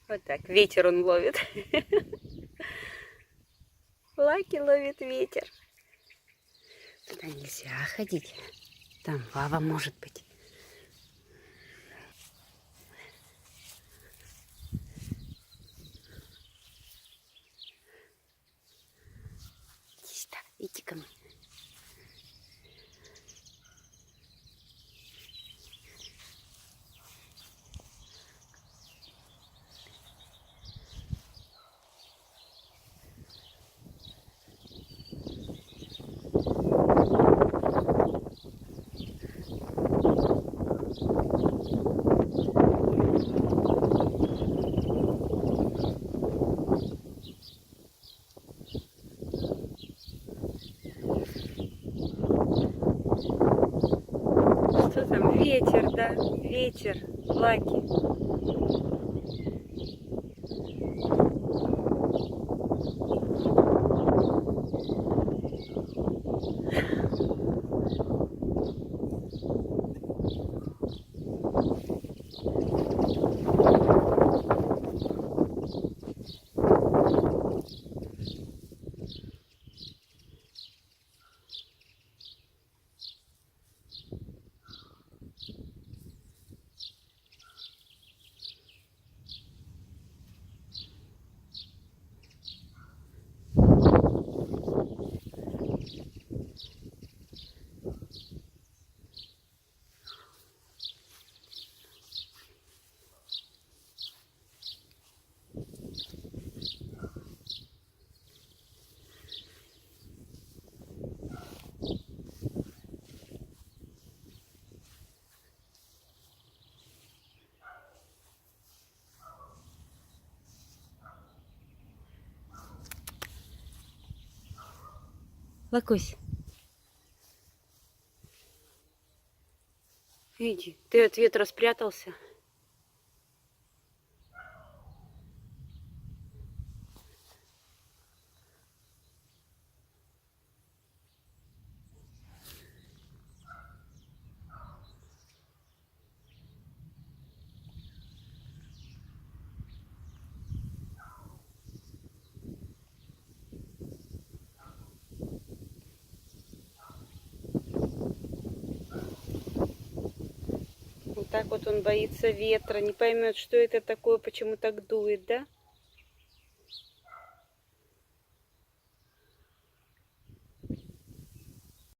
Вот так, ветер он ловит. Лаки ловит ветер. Туда нельзя ходить. Там лава может быть. Иди сюда, иди ко мне. Что там? Ветер, да? Ветер, Лаки. Лакусь. Иди, ты от ветра спрятался. Вот так вот он боится ветра, не поймет, что это такое, почему так дует, да?